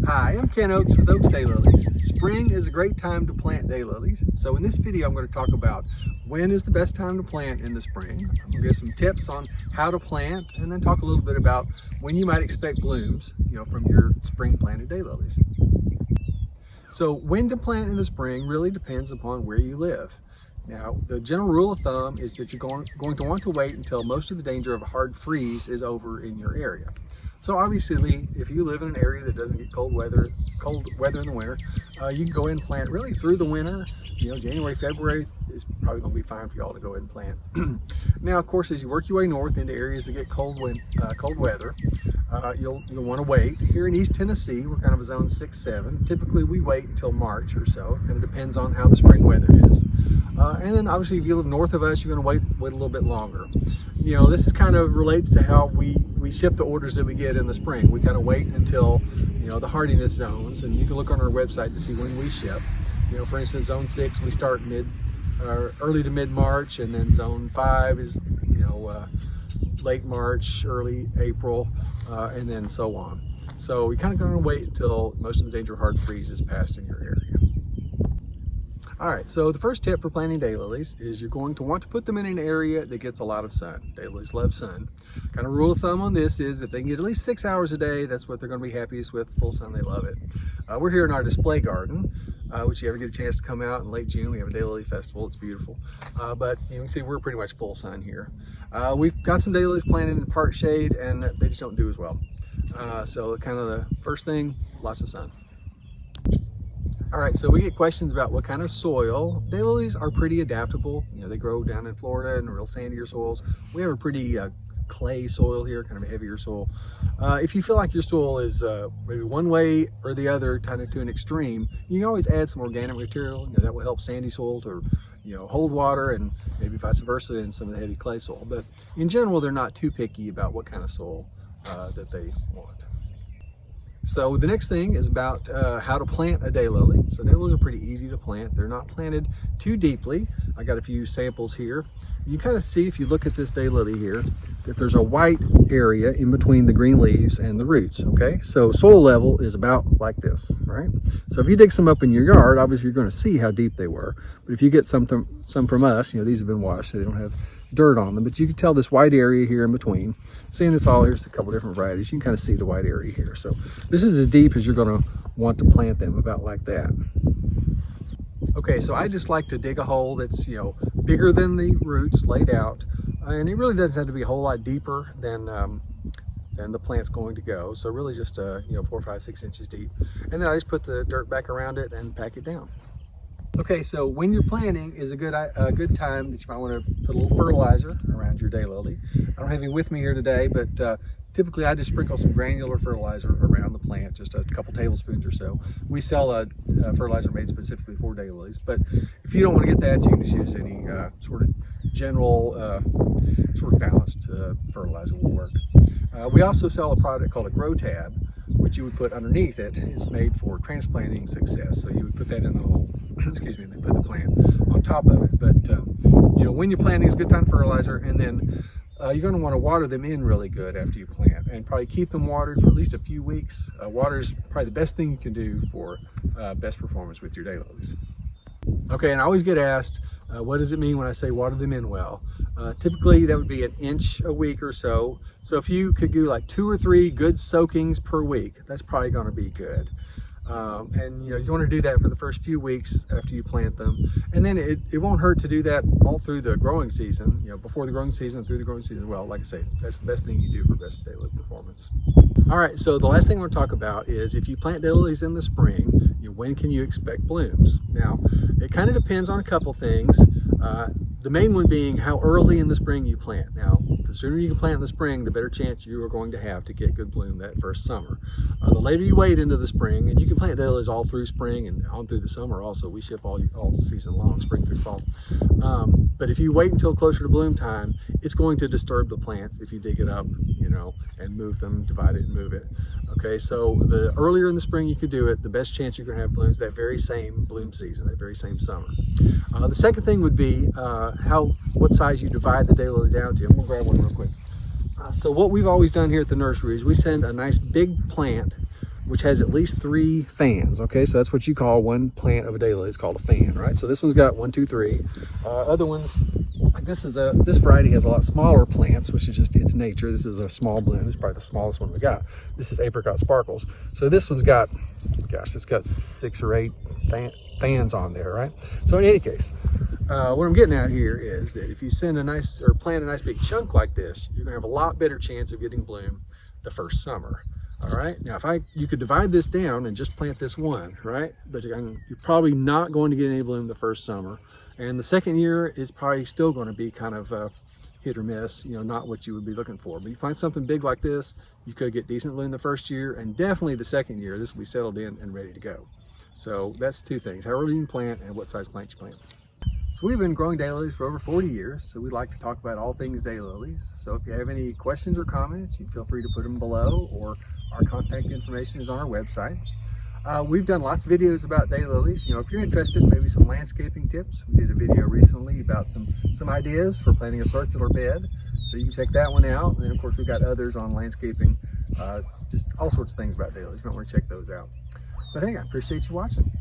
Hi, I'm Ken Oakes with Oakes Daylilies. Spring is a great time to plant daylilies. So in this video, I'm going to talk about when is the best time to plant in the spring. I'm going to give some tips on how to plant and then talk a little bit about when you might expect blooms, from your spring planted daylilies. So when to plant in the spring really depends upon where you live. Now, the general rule of thumb is that you're going to want to wait until most of the danger of a hard freeze is over in your area. So obviously, if you live in an area that doesn't get cold weather in the winter, you can go ahead and plant really through the winter. January, February is probably going to be fine for y'all to go ahead and plant. Now, of course, as you work your way north into areas that get cold weather, you'll want to wait. Here in East Tennessee, we're kind of a zone 6-7. Typically, we wait until March or so. It kind of depends on how the spring weather is. And then obviously, if you live north of us, you're going to wait a little bit longer. This is kind of relates to how we ship the orders that we get in the spring. We kind of wait until, the hardiness zones, and you can look on our website to see when we ship. For instance, zone 6, we start early to mid-March, and then zone 5 is, late March, early April, and then so on. So we kind of going to wait until most of the danger of hard freeze is passed in your area. All right, so the first tip for planting daylilies is you're going to want to put them in an area that gets a lot of sun. Daylilies love sun. Kind of rule of thumb on this is if they can get at least 6 hours a day, that's what they're going to be happiest with. Full sun, they love it. We're here in our display garden, which you ever get a chance to come out in late June. We have a Daylily festival. It's beautiful. But you can see we're pretty much full sun here. We've got some daylilies planted in park shade, and they just don't do as well. So kind of the first thing, lots of sun. All right, so we get questions about what kind of soil. Daylilies are pretty adaptable. They grow down in Florida in real sandier soils. We have a pretty clay soil here, kind of a heavier soil. If you feel like your soil is maybe one way or the other, kind of to an extreme, you can always add some organic material. That will help sandy soil to hold water, and maybe vice versa in some of the heavy clay soil. But in general, they're not too picky about what kind of soil that they want. So the next thing is about how to plant a daylily. So daylilies are pretty easy to plant. They're not planted too deeply. I got a few samples here. You kind of see, if you look at this daylily here, that there's a white area in between the green leaves and the roots, okay? So soil level is about like this, right? So if you dig some up in your yard, obviously you're going to see how deep they were. But if you get some from us, these have been washed, so they don't have dirt on them, but you can tell this white area here in between. Seeing this all, here's a couple different varieties. You can kind of see the white area here. So this is as deep as you're going to want to plant them, about like that. Okay, so I just like to dig a hole that's bigger than the roots laid out, and it really doesn't have to be a whole lot deeper than the plant's going to go. So really just 4, 5, 6 inches deep, and then I just put the dirt back around it and pack it down. Okay, so when you're planting is a good time that you might want to put a little fertilizer around your daylily. I don't have any with me here today, but typically I just sprinkle some granular fertilizer around the plant, just a couple tablespoons or so. We sell a fertilizer made specifically for daylilies, but if you don't want to get that, you can just use any sort of general, sort of balanced fertilizer will work. We also sell a product called a grow tab, which you would put underneath it. It's made for transplanting success, so you would put that in the hole. Excuse me, and then put the plant on top of it. But when you're planting, it's a good time to fertilizer, and then you're going to want to water them in really good after you plant, and probably keep them watered for at least a few weeks. Water is probably the best thing you can do for best performance with your daylilies. Okay, and I always get asked, what does it mean when I say water them in well? Typically that would be 1 inch a week or so. So if you could do like 2 or 3 good soakings per week, that's probably going to be good. And you want to do that for the first few weeks after you plant them, and then it won't hurt to do that all through the growing season, before the growing season and through the growing season. Well, like I say, that's the best thing you do for best daylily performance. All right, so the last thing I want to talk about is if you plant daylilies in the spring, when can you expect blooms? Now, it kind of depends on a couple things. The main one being how early in the spring you plant. Now, the sooner you can plant in the spring, the better chance you are going to have to get good bloom that first summer. The later you wait into the spring, and you can plant daylilies all through spring and on through the summer also. We ship all season long, spring through fall. But if you wait until closer to bloom time, it's going to disturb the plants if you dig it up, and move them, divide it and move it. Okay, so the earlier in the spring you could do it, the best chance you're going to have blooms that very same bloom season, that very same summer. The second thing would be what size you divide the daylily down to. I'm going to grab one real quick. So what we've always done here at the nursery is we send a nice big plant which has at least 3 fans. Okay, so that's what you call one plant of a daylily. It's called a fan, right? So this one's got 1, 2, 3. Other ones, like this variety has a lot smaller plants, which is just its nature. This is a small bloom. It's probably the smallest one we got. This is apricot sparkles. So this one's got, gosh, it's got 6 or 8 fans on there, right? So in any case, what I'm getting at here is that if you plant a nice big chunk like this, you're gonna have a lot better chance of getting bloom the first summer. All right, now you could divide this down and just plant this one, right? But you're probably not going to get any bloom the first summer. And the second year is probably still going to be kind of hit or miss, you know, not what you would be looking for. But you find something big like this, you could get decent bloom the first year, and definitely the second year, this will be settled in and ready to go. So that's 2 things, how early you can plant and what size plant you plant. So we've been growing daylilies for over 40 years, so we like to talk about all things daylilies. So if you have any questions or comments, you feel free to put them below, or our contact information is on our website. We've done lots of videos about daylilies. You know, if you're interested, maybe some landscaping tips. We did a video recently about some ideas for planting a circular bed, so you can check that one out. And then of course we've got others on landscaping, just all sorts of things about daylilies. You might want to check those out. But hey, I appreciate you watching.